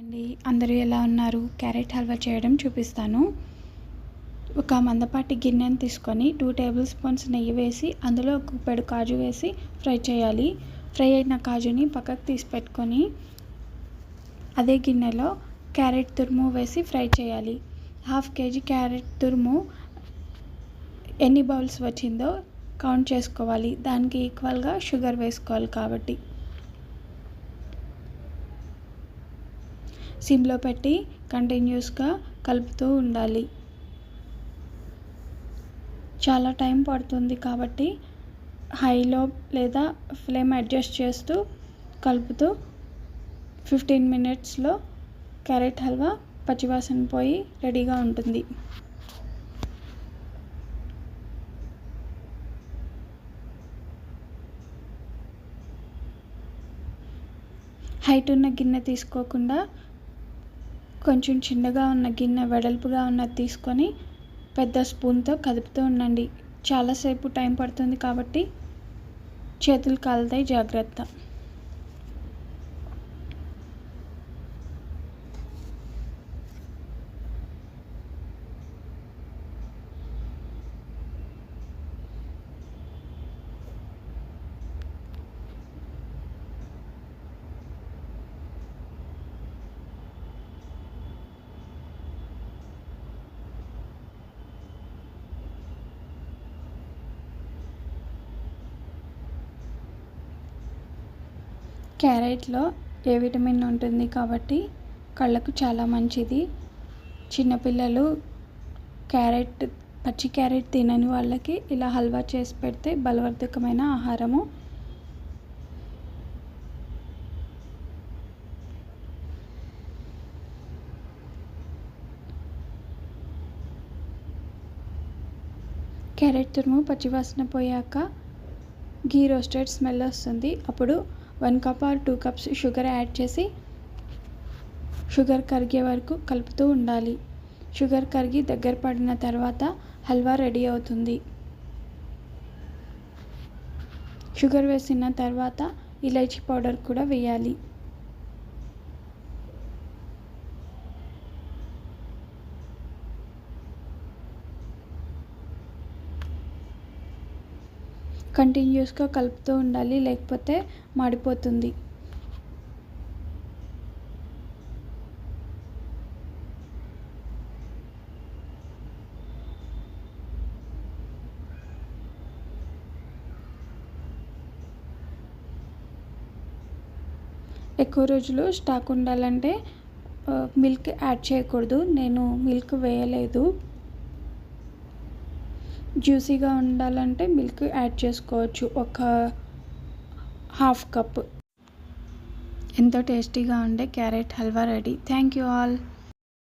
అండి, అందరూ ఎలా ఉన్నారు? క్యారెట్ హల్వా చేయడం చూపిస్తాను. ఒక మందపాటి గిన్నెని తీసుకొని 2 టేబుల్ స్పూన్స్ నెయ్యి వేసి అందులో ఒక గుప్పెడు కాజు వేసి ఫ్రై చేయాలి. ఫ్రై అయిన కాజుని పక్కకు తీసి పెట్టుకొని అదే గిన్నెలో క్యారెట్ తురుము వేసి ఫ్రై చేయాలి. 1/2 kg క్యారెట్ తురుము ఎన్ని బౌల్స్ వచ్చిందో కౌంట్ చేసుకోవాలి. దానికి ఈక్వల్గా షుగర్ వేసుకోవాలి. కాబట్టి సిమ్లో పెట్టి కంటిన్యూస్గా కలుపుతూ ఉండాలి. చాలా టైం పడుతుంది కాబట్టి హైలో లేదా ఫ్లేమ్ అడ్జస్ట్ చేస్తూ కలుపుతూ 15 మినిట్స్లో క్యారెట్ హల్వా పచ్చివాసన పోయి రెడీగా ఉంటుంది. హైట్ ఉన్న గిన్నె తీసుకోకుండా కొంచెం చిన్నగా ఉన్న గిన్నె వెడల్పుగా ఉన్నది తీసుకొని పెద్ద స్పూన్తో కదుపుతూ ఉండండి. చాలాసేపు టైం పడుతుంది కాబట్టి చేతులు కాలుతాయి, జాగ్రత్త. క్యారెట్లో ఏ విటమిన్ ఉంటుంది కాబట్టి కళ్ళకు చాలా మంచిది. చిన్నపిల్లలు పచ్చి క్యారెట్ తినని వాళ్ళకి ఇలా హల్వా చేసి పెడితే బలవర్ధకమైన ఆహారము. క్యారెట్ తురుము పచ్చివాసన పోయాక ఘీ రోస్టెడ్ స్మెల్ వస్తుంది. అప్పుడు 1 cup are 2 cups sugar add చేసి షుగర్ కరిగే వరకు కలుపుతూ ఉండాలి. షుగర్ కరిగి దగ్గర పడిన తర్వాత హల్వా రెడీ అవుతుంది. షుగర్ వేసిన తర్వాత ఇలైచీ పౌడర్ కూడా వేయాలి. కంటిన్యూస్గా కలుపుతూ ఉండాలి, లేకపోతే మాడిపోతుంది. ఎక్కువ రోజులు స్టాక్ ఉండాలంటే మిల్క్ యాడ్ చేయకూడదు. నేను మిల్క్ వేయలేదు. జ్యూసీగా ఉండాలంటే మిల్క్ యాడ్ చేసుకోవచ్చు. ఒక 1/2 కప్. ఎంతో టేస్టీగా ఉండే carrot halwa ready. Thank you all.